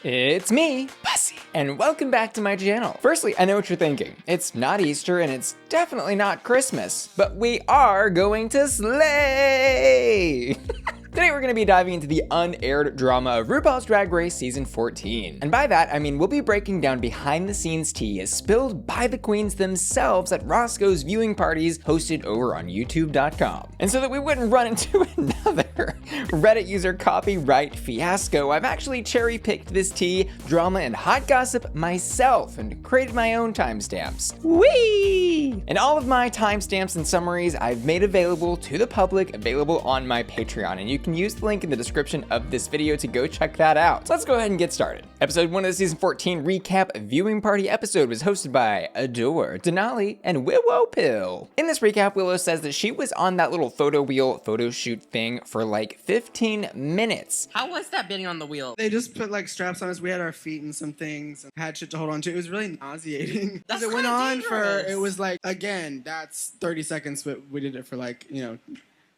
It's me, Bussy, and welcome back to my channel. Firstly, I know what you're thinking. It's not Easter and it's definitely not Christmas, but we are going to slay! Today we're going to be diving into the unaired drama of RuPaul's Drag Race Season 14. And by that, I mean we'll be breaking down behind-the-scenes tea as spilled by the queens themselves at Rocsoe's viewing parties hosted over on YouTube.com. And so that we wouldn't run into another Reddit user copyright fiasco, I've actually cherry-picked this tea, drama, and hot gossip myself and created my own timestamps. Whee! And all of my timestamps and summaries I've made available to the public, available on my Patreon, and you can use the link in the description of this video to go check that out. So let's go ahead and get started. Episode 1 of the Season 14 recap viewing party episode was hosted by Adore, Denali, and Willow Pill. In this recap, Willow says that she was on that little photo shoot thing for like 15 minutes. How was that being on the wheel? They just put like straps on us. We had our feet in some things and had shit to hold on to. It was really nauseating. That's it went on dangerous. it was like, again, that's 30 seconds, but we did it for like,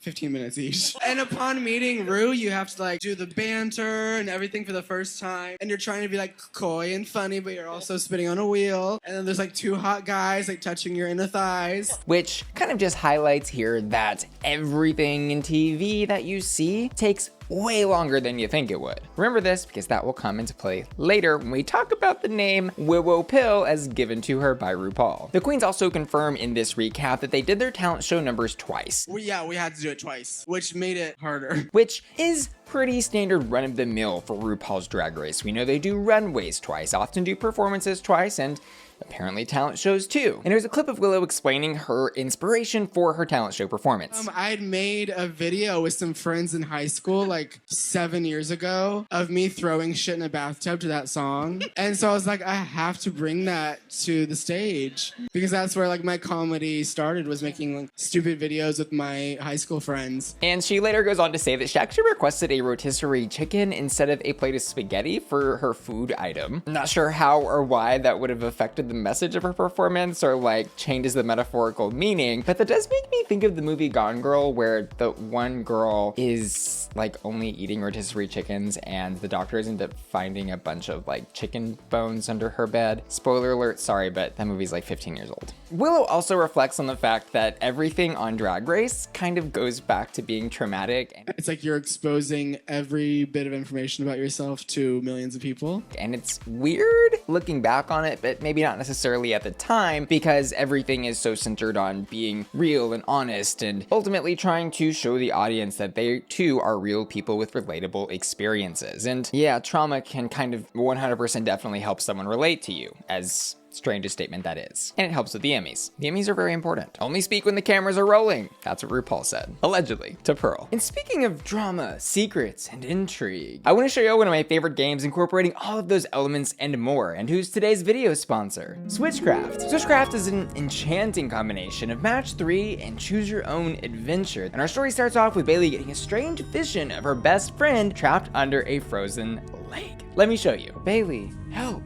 15 minutes each. And upon meeting Ru, you have to like do the banter and everything for the first time. And you're trying to be like coy and funny, but you're also spinning on a wheel. And then there's like two hot guys like touching your inner thighs. Which kind of just highlights here that everything in TV that you see takes way longer than you think it would. Remember this because that will come into play later when we talk about the name Willow Pill as given to her by RuPaul. The queens also confirm in this recap that they did their talent show numbers twice. We had to do it twice, which made it harder. Which is pretty standard run-of-the-mill for RuPaul's Drag Race. We know they do runways twice, often do performances twice, and apparently talent shows too. And here's a clip of Willow explaining her inspiration for her talent show performance. I had made a video with some friends in high school like 7 years ago of me throwing shit in a bathtub to that song. And so I was like, I have to bring that to the stage because that's where like my comedy started, was making like stupid videos with my high school friends. And she later goes on to say that she actually requested a rotisserie chicken instead of a plate of spaghetti for her food item. I'm not sure how or why that would have affected the message of her performance or like changes the metaphorical meaning, but that does make me think of the movie Gone Girl, where the one girl is like only eating rotisserie chickens and the doctors end up finding a bunch of like chicken bones under her bed. Spoiler alert, sorry, but that movie's like 15 years old. Willow also reflects on the fact that everything on Drag Race kind of goes back to being traumatic. It's like you're exposing every bit of information about yourself to millions of people. And it's weird looking back on it, but maybe not necessarily at the time, because everything is so centered on being real and honest and ultimately trying to show the audience that they too are real people with relatable experiences. And yeah, trauma can kind of 100% definitely help someone relate to you, as strange a statement that is. And it helps with the Emmys. The Emmys are very important. Only speak when the cameras are rolling. That's what RuPaul said, allegedly, to Pearl. And speaking of drama, secrets, and intrigue, I want to show you one of my favorite games incorporating all of those elements and more. And who's today's video sponsor? Switchcraft. Switchcraft is an enchanting combination of match 3 and choose your own adventure. And our story starts off with Bailey getting a strange vision of her best friend trapped under a frozen lake. Let me show you. Bailey, help.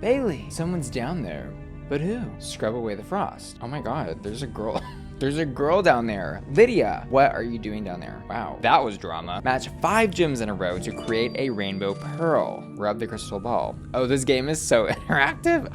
Bailey, someone's down there, but who? Scrub away the frost. Oh my God, there's a girl. There's a girl down there. Lydia, what are you doing down there? Wow, that was drama. Match 5 gems in a row to create a rainbow pearl. Rub the crystal ball. Oh, this game is so interactive.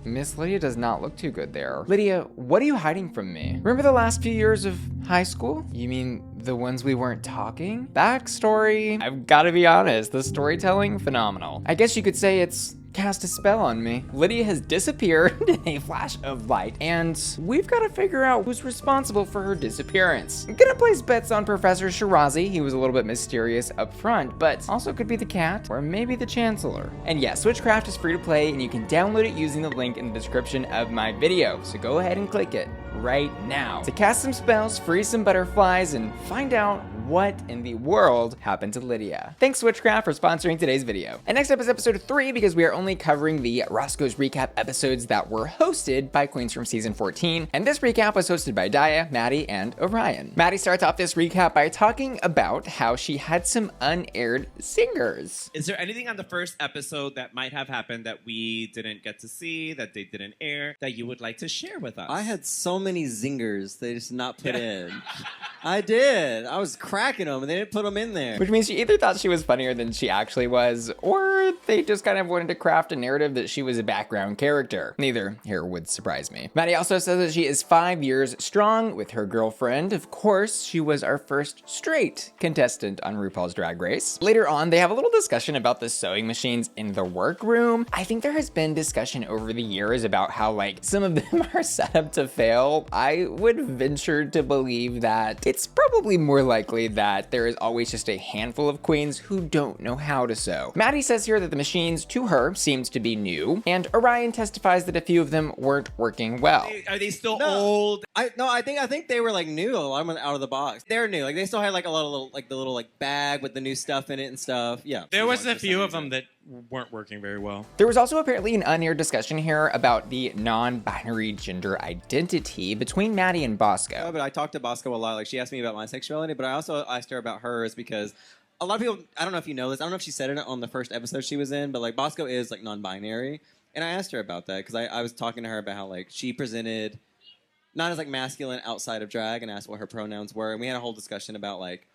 Miss Lydia does not look too good there. Lydia, what are you hiding from me? Remember the last few years of high school? You mean the ones we weren't talking? Backstory. I've got to be honest, the storytelling, phenomenal. I guess you could say it's cast a spell on me. Lydia has disappeared in a flash of light, and we've got to figure out who's responsible for her disappearance. I'm gonna place bets on Professor Shirazi. He was a little bit mysterious up front, but also could be the cat, or maybe the Chancellor. And yeah, Switchcraft is free to play, and you can download it using the link in the description of my video, so go ahead and click it right now to cast some spells, free some butterflies, and find out what in the world happened to Lydia. Thanks Switchcraft for sponsoring today's video. And next up is episode 3, because we are only covering the Roscoe's recap episodes that were hosted by queens from season 14. And this recap was hosted by Daya, Maddy, and Orion. Maddy starts off this recap by talking about how she had some unaired Zingers. Is there anything on the first episode that might have happened that we didn't get to see, that they didn't air, that you would like to share with us? I had so many many zingers they just not put in. I did. I was cracking them, and they didn't put them in there. Which means she either thought she was funnier than she actually was, or they just kind of wanted to craft a narrative that she was a background character. Neither here would surprise me. Maddy also says that she is 5 years strong with her girlfriend. Of course, she was our first straight contestant on RuPaul's Drag Race. Later on, they have a little discussion about the sewing machines in the workroom. I think there has been discussion over the years about how, like, some of them are set up to fail. I would venture to believe that it's probably more likely that there is always just a handful of queens who don't know how to sew. Maddy says here that the machines, to her, seems to be new, and Orion testifies that a few of them weren't working well. Are they still old? I think they were like new. A lot of them out of the box. They're new. Like they still had like a lot of little bag with the new stuff in it and stuff. Yeah. There was a few of them that weren't working very well. There was also apparently an unaired discussion here about the non-binary gender identity between Maddy and Bosco. Oh, but I talked to Bosco a lot. Like she asked me about my sexuality, but I also asked her about hers because a lot of people, I don't know if you know this, I don't know if she said it on the first episode she was in, but like Bosco is like non-binary. And I asked her about that because I was talking to her about how like she presented not as like masculine outside of drag and asked what her pronouns were. And we had a whole discussion about like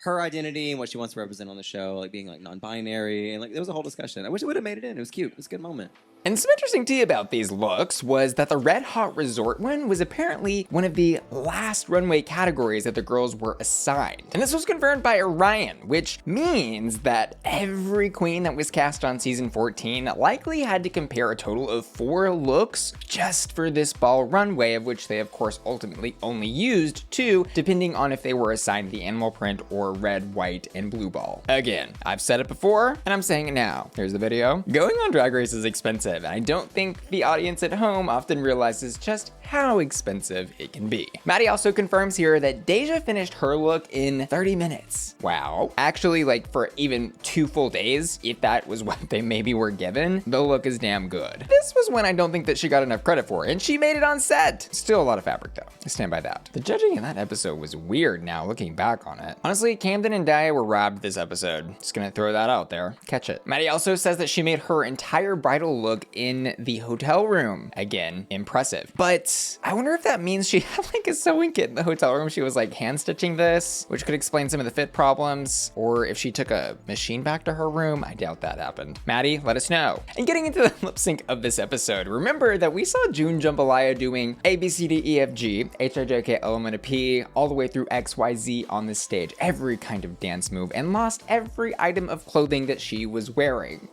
her identity and what she wants to represent on the show, like being like non-binary. And like there was a whole discussion. I wish it would have made it in. It was cute. It was a good moment. And some interesting tea about these looks was that the Red Hot Resort one was apparently one of the last runway categories that the girls were assigned. And this was confirmed by Orion, which means that every queen that was cast on season 14 likely had to compare a total of 4 looks just for this ball runway, of which they of course ultimately only used 2, depending on if they were assigned the animal print or red, white, and blue ball. Again, I've said it before, and I'm saying it now. Here's the video. Going on Drag Race is expensive. I don't think the audience at home often realizes just how expensive it can be. Maddy also confirms here that Deja finished her look in 30 minutes. Wow. Actually, like for even 2 full days, if that was what they maybe were given, the look is damn good. This was when I don't think that she got enough credit for, and she made it on set. Still a lot of fabric though. I stand by that. The judging in that episode was weird now looking back on it. Honestly, Camden and Daya were robbed this episode. Just gonna throw that out there. Catch it. Maddy also says that she made her entire bridal look in the hotel room. Again, impressive. But I wonder if that means she had like a sewing kit in the hotel room. She was like hand stitching this, which could explain some of the fit problems. Or if she took a machine back to her room. I doubt that happened. Maddy, let us know. And getting into the lip sync of this episode, remember that we saw June Jambalaya doing A, B, C, D, E, F, G, H, I, J, K, L, M, N, P, all the way through X, Y, Z on this stage. Every kind of dance move, and lost every item of clothing that she was wearing.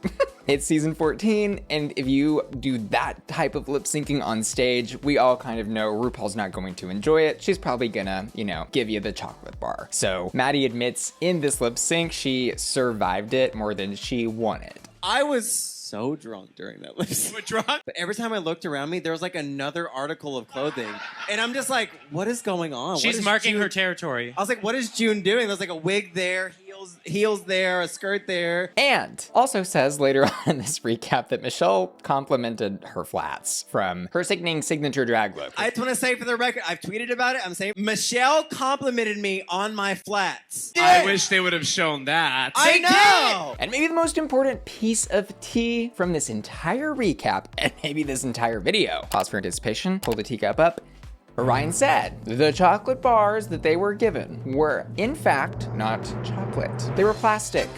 It's season 14, and if you do that type of lip syncing on stage, we all kind of know RuPaul's not going to enjoy it. She's probably gonna, you know, give you the chocolate bar. So Maddy admits in this lip sync, she survived it more than she wanted. I was so drunk during that lip sync. You were drunk? But every time I looked around me, there was like another article of clothing. And I'm just like, what is going on? She's marking her territory. I was like, what is June doing? There's like a wig there, heels there, a skirt there. And also says later on in this recap that Michelle complimented her flats from her sickening signature drag look. I just want to say for the record, I've tweeted about it. I'm saying Michelle complimented me on my flats. I wish they would have shown that. I know. And maybe the most important piece of tea from this entire recap, and maybe this entire video. Pause for anticipation, pull the teacup up. Orion said the chocolate bars that they were given were, in fact, not chocolate. They were plastic.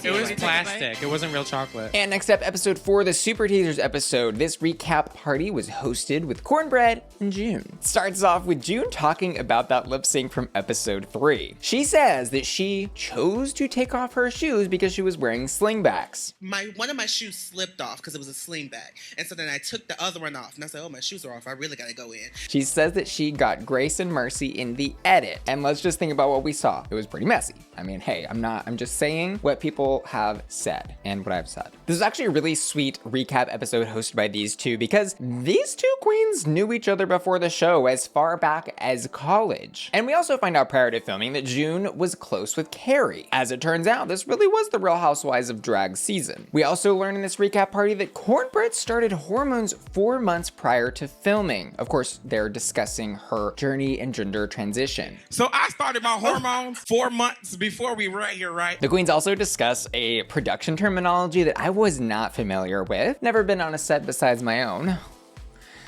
It was plastic. It wasn't real chocolate. And next up, episode 4, the Super Teasers episode. This recap party was hosted with Kornbread and June. Starts off with June talking about that lip sync from episode 3. She says that she chose to take off her shoes because she was wearing slingbacks. One of my shoes slipped off because it was a sling bag. And so then I took the other one off. And I said, oh, my shoes are off. I really got to go in. She says that she got grace and mercy in the edit. And let's just think about what we saw. It was pretty messy. I mean, hey, I'm just saying what people have said and what I've said. This is actually a really sweet recap episode hosted by these two because these two queens knew each other before the show as far back as college. And we also find out prior to filming that June was close with Kerri. As it turns out, this really was the Real Housewives of Drag season. We also learn in this recap party that Kornbread started hormones 4 months prior to filming. Of course, they're discussing her journey and gender transition. So I started my hormones 4 months before we were right here, right? The queens also discuss a production terminology that I was not familiar with. Never been on a set besides my own.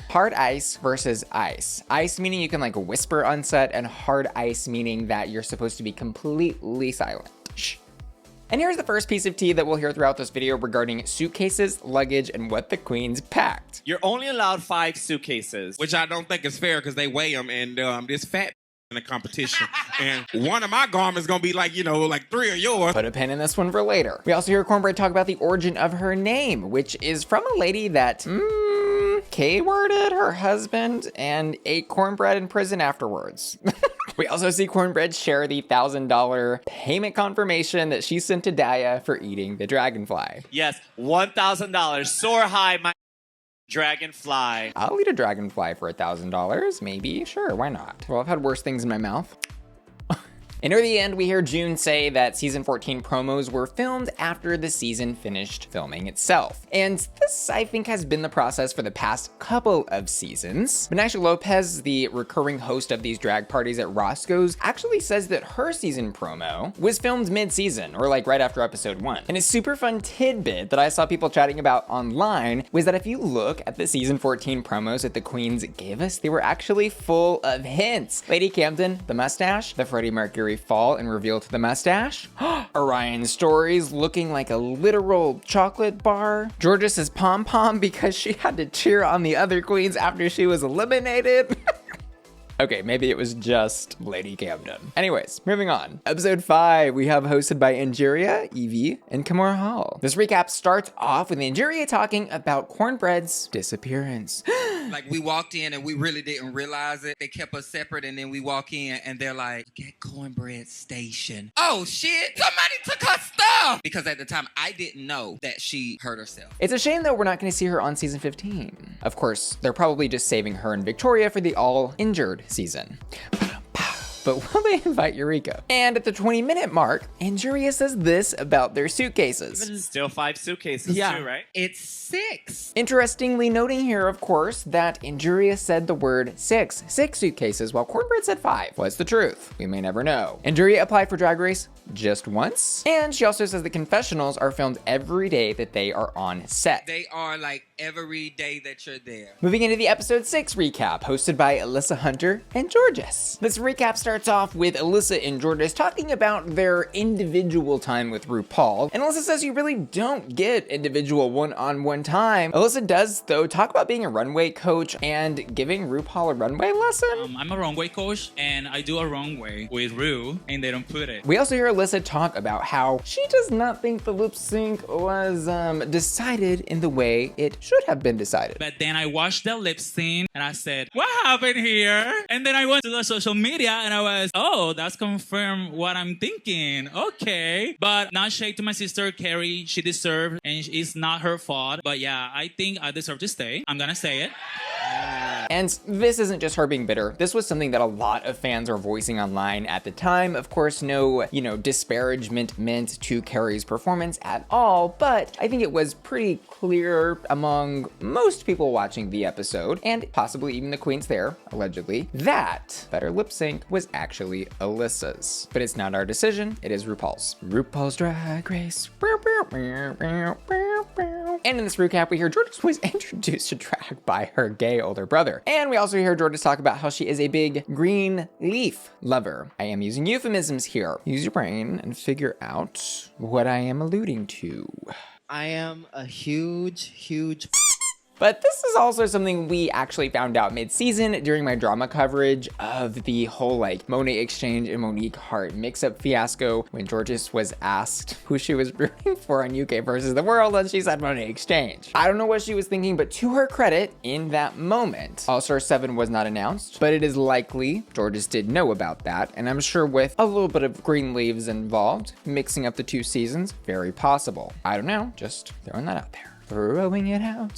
Hard ice versus ice. Ice meaning you can like whisper on set, and hard ice meaning that you're supposed to be completely silent. Shh. And here's the first piece of tea that we'll hear throughout this video regarding suitcases, luggage, and what the queens packed. You're only allowed 5 suitcases. Which I don't think is fair because they weigh them, and this fat in the competition. And one of my garments gonna be like, like 3 of yours. Put a pin in this one for later. We also hear Kornbread talk about the origin of her name, which is from a lady that K-worded her husband and ate cornbread in prison afterwards. We also see Kornbread share the $1,000 payment confirmation that she sent to Daya for eating the dragonfly. Yes, $1,000. Soar high, my dragonfly. I'll eat a dragonfly for $1,000, maybe. Sure, why not? Well, I've had worse things in my mouth. And near the end, we hear June say that season 14 promos were filmed after the season finished filming itself. And this, I think, has been the process for the past couple of seasons. But Naysha Lopez, the recurring host of these drag parties at Roscoe's, actually says that her season promo was filmed mid-season, or like right after episode 1. And a super fun tidbit that I saw people chatting about online was that if you look at the season 14 promos that the queens gave us, they were actually full of hints. Lady Camden, the mustache, the Freddie Mercury fall and reveal to the mustache. Orion's stories looking like a literal chocolate bar. Jorgeous' pom-pom because she had to cheer on the other queens after she was eliminated. Okay, maybe it was just Lady Camden. Anyways, moving on. Episode 5, we have hosted by Angeria, Evie, and Kamora Hall. This recap starts off with Angeria talking about Kornbread's disappearance. Like, we walked in and we really didn't realize it. They kept us separate, and then we walk in and they're like, "Get Kornbread station." Oh shit, somebody took her stuff! Because at the time, I didn't know that she hurt herself. It's a shame though we're not gonna see her on season 15. Of course, they're probably just saving her and Victoria for the all injured season. But will they invite Eureka? And at the 20-minute mark, Angeria says this about their suitcases. Still 5 suitcases too, right? It's 6. Interestingly noting here, of course, that Angeria said the word 6 suitcases, while Kornbread said 5. What's the truth? We may never know. Angeria applied for Drag Race just once, and she also says the confessionals are filmed every day that they are on set. They are like every day that you're there. Moving into the episode 6 recap, hosted by Alyssa Hunter and Jorgeous. This recap starts off with Alyssa and Jorgeous talking about their individual time with Rupaul, and Alyssa says you really don't get individual one-on-one time. Alyssa does, though, talk about being a runway coach and giving Rupaul a runway lesson. I'm a runway coach, and I do a runway with Ru, and they don't put it. We also hear Alyssa talk about how she does not think the lip sync was decided in the way it should have been decided. But then I watched the lip sync, and I said, "What happened here?" And then I went to the social media, and I was, "Oh, that's confirmed what I'm thinking. Okay." But not shade to my sister, Kerri. She deserved, and it's not her fault. But yeah, I think I deserve to stay. I'm gonna say it. And this isn't just her being bitter. This was something that a lot of fans were voicing online at the time. Of course, no, disparagement meant to Kerri's performance at all, but I think it was pretty clear among most people watching the episode, and possibly even the queens there, allegedly, that better lip sync was actually Alyssa's. But it's not our decision, it is RuPaul's. RuPaul's Drag Race. And in this recap, we hear Jorgeous was introduced to drag by her gay older brother. And we also hear Jorgeous talk about how she is a big green leaf lover. I am using euphemisms here. Use your brain and figure out what I am alluding to. I am a huge But this is also something we actually found out mid-season during my drama coverage of the whole Monet Exchange and Monique Hart mix-up fiasco when Jorgeous was asked who she was rooting for on UK versus the World, and she said Monet Exchange. I don't know what she was thinking, but to her credit, in that moment, All-Star 7 was not announced, but it is likely Jorgeous did know about that, and I'm sure with a little bit of green leaves involved, mixing up the 2 seasons, very possible. I don't know, just throwing that out there. Throwing it out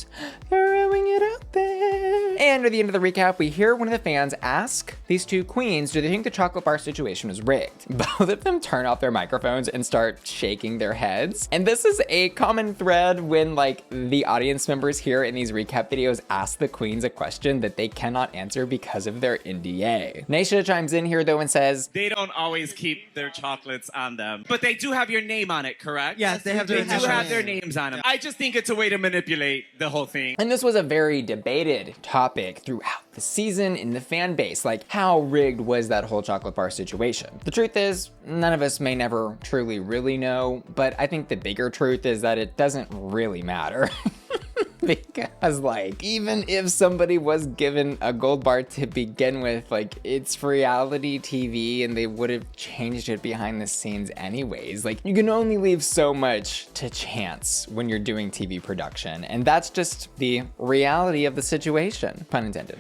there. And at the end of the recap, we hear one of the fans ask these 2 queens, do they think the chocolate bar situation was rigged? Both of them turn off their microphones and start shaking their heads. And this is a common thread when the audience members here in these recap videos ask the queens a question that they cannot answer because of their NDA. Naysha chimes in here though and says, they don't always keep their chocolates on them, but they do have your name on it, correct? Yes, they have They their do have name. their names on them. I just think it's a way to manipulate the whole thing. And this was a very debated topic throughout the season in the fan base. Like, how rigged was that whole chocolate bar situation? The truth is, none of us may never truly really know, but I think the bigger truth is that it doesn't really matter. Because, like, even if somebody was given a gold bar to begin with, like, it's reality TV and they would have changed it behind the scenes anyways. Like, you can only leave so much to chance when you're doing TV production, and that's just the reality of the situation, pun intended.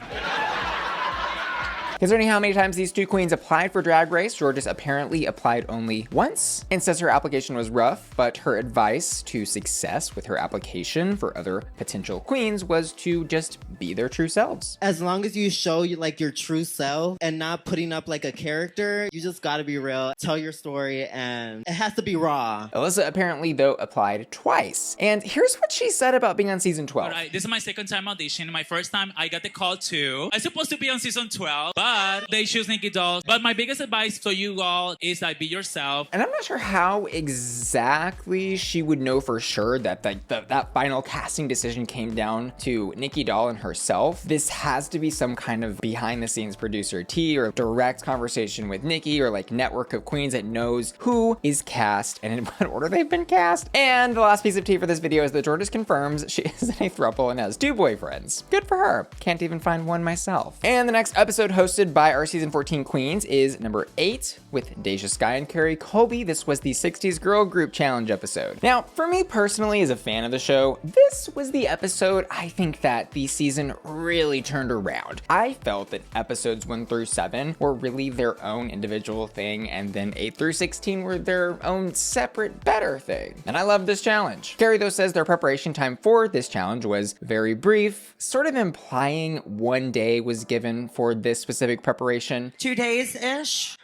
Concerning how many times these two queens applied for Drag Race, Jorgeous apparently applied only once and says her application was rough, but her advice to success with her application for other potential queens was to just be their true selves. As long as you show like your true self and not putting up like a character, you just gotta be real, tell your story, and it has to be raw. Alyssa apparently, though, applied twice. And here's what she said about being on season 12. All right, this is my second time audition. My first time, I got the call too. I'm supposed to be on season 12, but they choose Nikki Doll. But my biggest advice to you all is like, be yourself. And I'm not sure how exactly she would know for sure that that final casting decision came down to Nikki Doll and herself. This has to be some kind of behind the scenes producer tea or direct conversation with Nikki or like network of queens that knows who is cast and in what order they've been cast. And the last piece of tea for this video is that Jorgeous confirms she is in a throuple and has 2 boyfriends. Good for her. Can't even find one myself. And the next episode, hosted by our season 14 queens, is number 8 with Deja, Skye, and Kerri, Colby. This was the 60s Girl Group Challenge episode. Now, for me personally, as a fan of the show, this was the episode I think that the season really turned around. I felt that episodes 1 through 7 were really their own individual thing, and then 8 through 16 were their own separate, better thing. And I loved this challenge. Kerri, though, says their preparation time for this challenge was very brief, sort of implying 1 day was given for this specific preparation. 2 days-ish?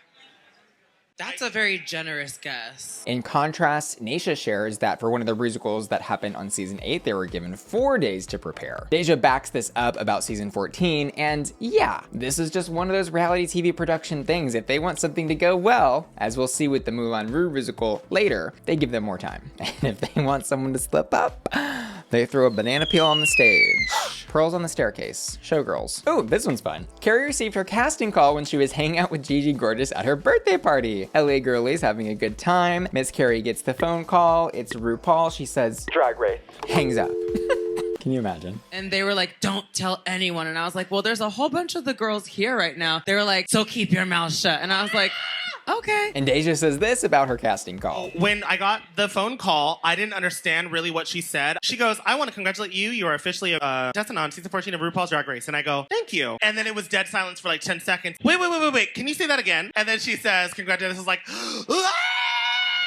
That's a very generous guess. In contrast, Naysha shares that for one of the musicals that happened on season 8, they were given 4 days to prepare. Deja backs this up about season 14, and yeah, this is just one of those reality TV production things. If they want something to go well, as we'll see with the Moulin Rouge musical later, they give them more time. And if they want someone to slip up, they throw a banana peel on the stage. Pearls on the staircase. Showgirls. Oh, this one's fun. Kerri received her casting call when she was hanging out with Gigi Gorgeous at her birthday party. LA girlies having a good time. Miss Kerri gets the phone call. It's Rupaul. She says, Drag Race. Hangs up. Can you imagine? And they were like, don't tell anyone. And I was like, well, there's a whole bunch of the girls here right now. They were like, so keep your mouth shut. And I was like, okay. And Deja says this about her casting call. When I got the phone call, I didn't understand really what she said. She goes, I want to congratulate you. You are officially a contestant on season 14 of RuPaul's Drag Race. And I go, thank you. And then it was dead silence for like 10 seconds. Wait. Can you say that again? And then she says, congratulations. I was like, ah!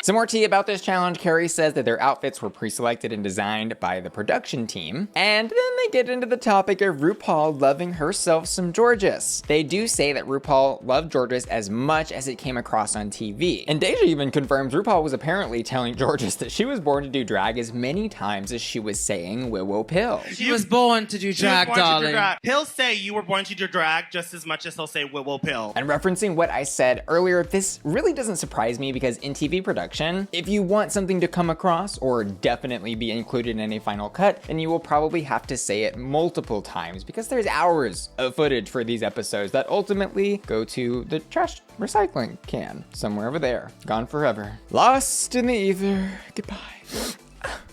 Some more tea about this challenge. Kerri says that their outfits were pre-selected and designed by the production team. And then they get into the topic of RuPaul loving herself some Jorgeous. They do say that RuPaul loved Jorgeous as much as it came across on TV. And Deja even confirms RuPaul was apparently telling Jorgeous that she was born to do drag as many times as she was saying Willow Pill. She was born to do drag, darling. He'll say you were born to do drag just as much as he'll say Willow Pill. And referencing what I said earlier, this really doesn't surprise me because in TV production, if you want something to come across or definitely be included in a final cut, then you will probably have to say it multiple times because there's hours of footage for these episodes that ultimately go to the trash recycling can somewhere over there. Gone forever. Lost in the ether. Goodbye.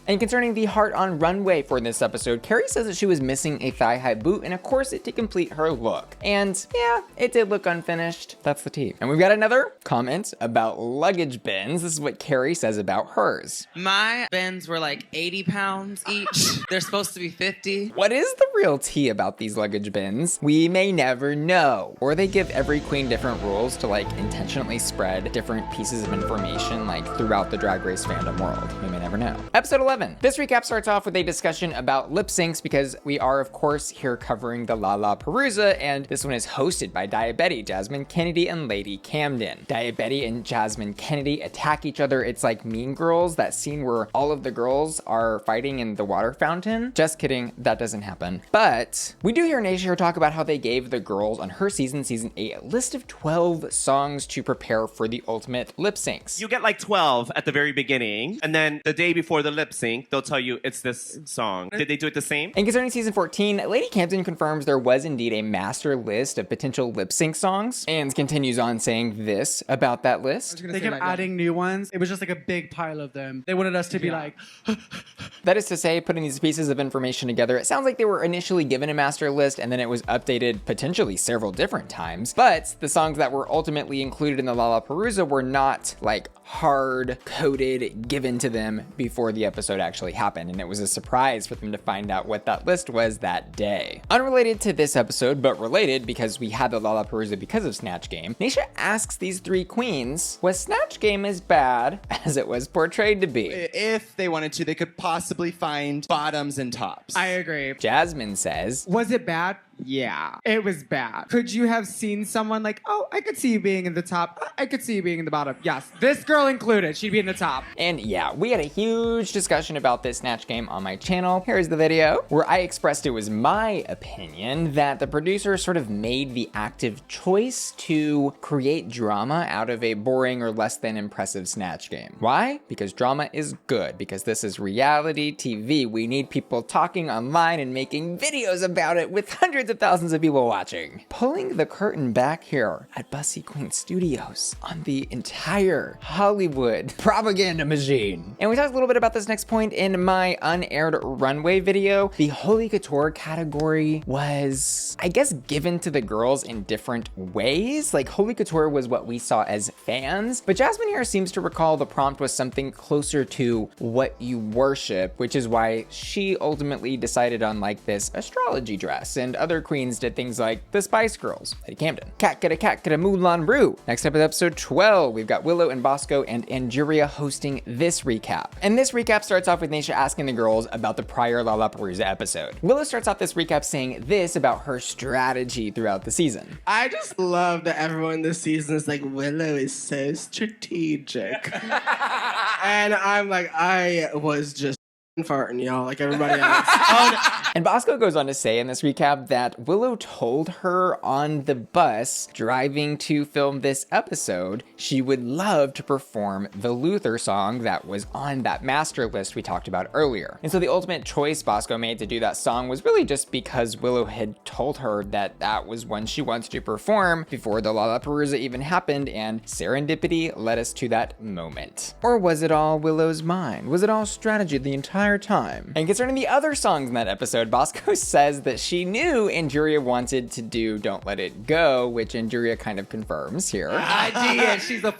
And concerning the Heart on Runway for this episode, Kerri says that she was missing a thigh-high boot and a corset to complete her look. And yeah, it did look unfinished. That's the tea. And we've got another comment about luggage bins. This is what Kerri says about hers. My bins were like 80 pounds each. They're supposed to be 50. What is the real tea about these luggage bins? We may never know. Or they give every queen different rules to like intentionally spread different pieces of information like throughout the Drag Race fandom world. We may never know. Episode 11. This recap starts off with a discussion about lip syncs because we are, of course, here covering the La La Perusa, and this one is hosted by Daya, Jasmine, Kennedie, and Lady Camden. Daya and Jasmine Kennedie attack each other. It's like Mean Girls, that scene where all of the girls are fighting in the water fountain. Just kidding, that doesn't happen. But we do hear Naysha talk about how they gave the girls on her season 8, a list of 12 songs to prepare for the ultimate lip syncs. You get like 12 at the very beginning, and then the day before the lip sync, sync, they'll tell you it's this song. Did they do it the same? And concerning season 14, Lady Camden confirms there was indeed a master list of potential lip sync songs, and continues on saying this about that list. They kept adding new ones. It was just like a big pile of them. They wanted us to be like... That is to say, putting these pieces of information together, it sounds like they were initially given a master list and then it was updated potentially several different times. But the songs that were ultimately included in the Lollapalooza were not like hard-coded, given to them before the episode actually happened, and it was a surprise for them to find out what that list was that day. Unrelated to this episode, but related because we had the Lollapalooza because of Snatch Game, Naysha asks these three queens, was Snatch Game as bad as it was portrayed to be? If they wanted to, they could possibly find bottoms and tops. I agree. Jasmine says, was it bad? Yeah, it was bad. Could you have seen someone like, oh, I could see you being in the top. I could see you being in the bottom. Yes, this girl included. She'd be in the top. And yeah, we had a huge discussion about this Snatch Game on my channel. Here's the video where I expressed it was my opinion that the producer sort of made the active choice to create drama out of a boring or less than impressive Snatch Game. Why? Because drama is good. Because this is reality TV. We need people talking online and making videos about it with hundreds of thousands of people watching. Pulling the curtain back here at Bussy Queen Studios on the entire Hollywood propaganda machine. And we talked a little bit about this next point in my unaired runway video. The Holy Couture category was, I guess, given to the girls in different ways. Like, Holy Couture was what we saw as fans, but Jasmine here seems to recall the prompt was something closer to what you worship, which is why she ultimately decided on like this astrology dress, and other queens did things like the Spice Girls, Lady Camden. Cat get a Moulin Rouge. Next up is episode 12. We've got Willow and Bosco and Angeria hosting this recap. And this recap starts off with Naysha asking the girls about the prior Lollapalooza episode. Willow starts off this recap saying this about her strategy throughout the season. I just love that everyone this season is like, Willow is so strategic. And I'm like, I was just farting, y'all, like everybody else. And Bosco goes on to say in this recap that Willow told her on the bus driving to film this episode she would love to perform the Luther song that was on that master list we talked about earlier. And so the ultimate choice Bosco made to do that song was really just because Willow had told her that that was one she wanted to perform before the Lollapalooza even happened, and serendipity led us to that moment. Or was it all Willow's mind? Was it all strategy the entire time? And concerning the other songs in that episode, Bosco says that she knew Angeria wanted to do Don't Let It Go, which Angeria kind of confirms here. Idea, she's a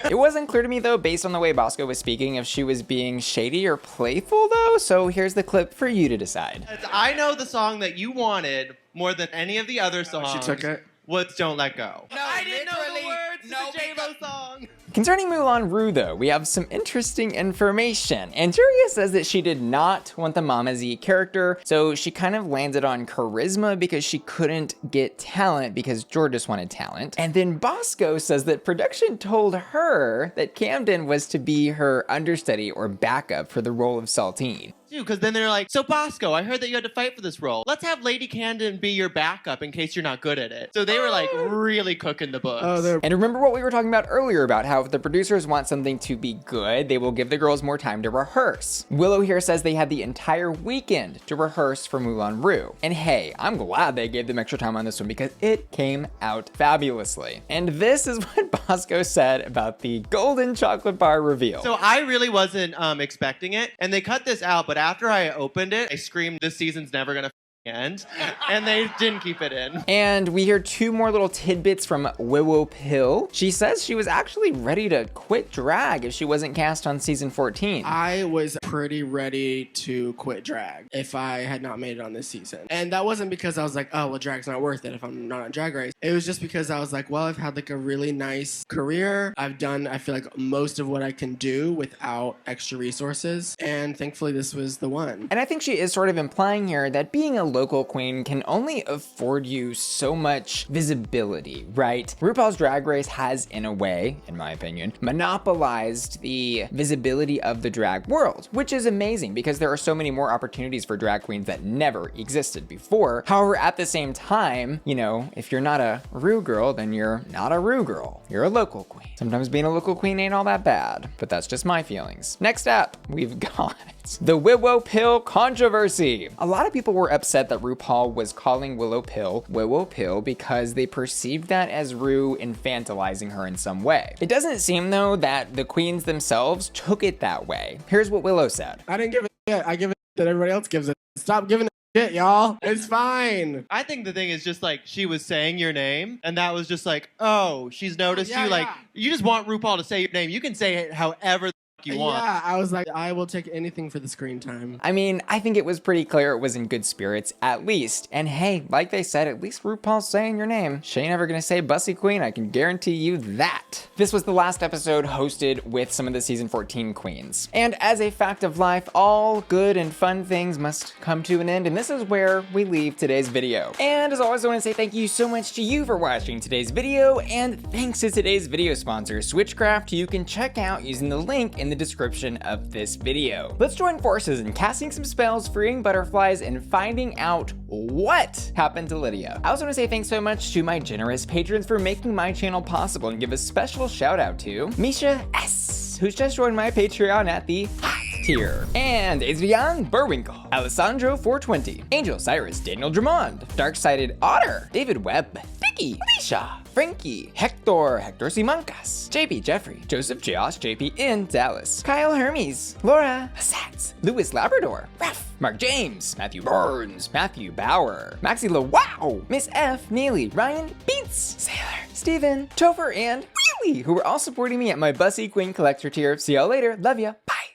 It wasn't clear to me though, based on the way Bosco was speaking, if she was being shady or playful though, so here's the clip for you to decide. I know the song that you wanted more than any of the other songs. She took it. Was Don't Let Go. No, I didn't know the words to the J-Lo song. Concerning Moulin Rouge though, we have some interesting information. Angeria says that she did not want the Mama Z character, so she kind of landed on charisma because she couldn't get talent because Jorgeous wanted talent. And then Bosco says that production told her that Camden was to be her understudy or backup for the role of Saltine. Because then they're like, so Bosco, I heard that you had to fight for this role. Let's have Lady Camden be your backup in case you're not good at it. So they were like really cooking the books. And remember what we were talking about earlier about how if the producers want something to be good, they will give the girls more time to rehearse. Willow here says they had the entire weekend to rehearse for Moulin Rouge. And hey, I'm glad they gave them extra time on this one because it came out fabulously. And this is what Bosco said about the golden chocolate bar reveal. So I really wasn't expecting it. And they cut this out, but after I opened it, I screamed, this season's never gonna end. And they didn't keep it in. And we hear two more little tidbits from Willow Pill. She says she was actually ready to quit drag if she wasn't cast on season 14. I was pretty ready to quit drag if I had not made it on this season. And that wasn't because I was like, oh, well, drag's not worth it if I'm not on Drag Race. It was just because I was like, well, I've had like a really nice career. I've done, I feel like, most of what I can do without extra resources. And thankfully this was the one. And I think she is sort of implying here that being a local queen can only afford you so much visibility, right? RuPaul's Drag Race has, in a way, in my opinion, monopolized the visibility of the drag world, which is amazing because there are so many more opportunities for drag queens that never existed before. However, at the same time, you know, if you're not a Ru girl, then you're not a Ru girl. You're a local queen. Sometimes being a local queen ain't all that bad, but that's just my feelings. Next up, we've got the Willow Pill controversy. A lot of people were upset that RuPaul was calling Willow Pill because they perceived that as Ru infantilizing her in some way. It doesn't seem though that the queens themselves took it that way. Here's what Willow said. I didn't give it shit. I give it that everybody else gives it. Stop giving it shit, y'all. It's fine. I think the thing is just like she was saying your name, and that was just like, oh, she's noticed you. Like, you just want RuPaul to say your name. You can say it however the fuck you want. Yeah, I was like, I will take anything for the screen time. I mean, I think it was pretty clear it was in good spirits, at least. And hey, like they said, at least RuPaul's saying your name. She ain't ever gonna say Bussy Queen, I can guarantee you that. This was the last episode hosted with some of the season 14 queens. And as a fact of life, all good and fun things must come to an end, and this is where we leave today's video. And as always, I wanna say thank you so much to you for watching today's video, and thanks to today's video sponsor, Switchcraft, who you can check out using the link in the description of this video. Let's join forces in casting some spells, freeing butterflies, and finding out what happened to Lydia. I also want to say thanks so much to my generous patrons for making my channel possible, and give a special shout out to Misha S, who's just joined my Patreon at the tier, and Adrian Burwinkle, Alessandro 420, Angel Cyrus, Daniel Drummond, Dark-Sided Otter, David Webb, Vicky, Alicia, Frankie, Hector Simancas, JP Jeffrey, Joseph Josh, JP in Dallas, Kyle Hermes, Laura Hassats, Louis Labrador, Ref, Mark James, Matthew Burns, Matthew Bauer, Maxi Wow, Miss F, Neely, Ryan Beats, Sailor, Steven, Topher, and Wheelie, who were all supporting me at my Bussy Queen Collector tier. See y'all later. Love ya. Bye.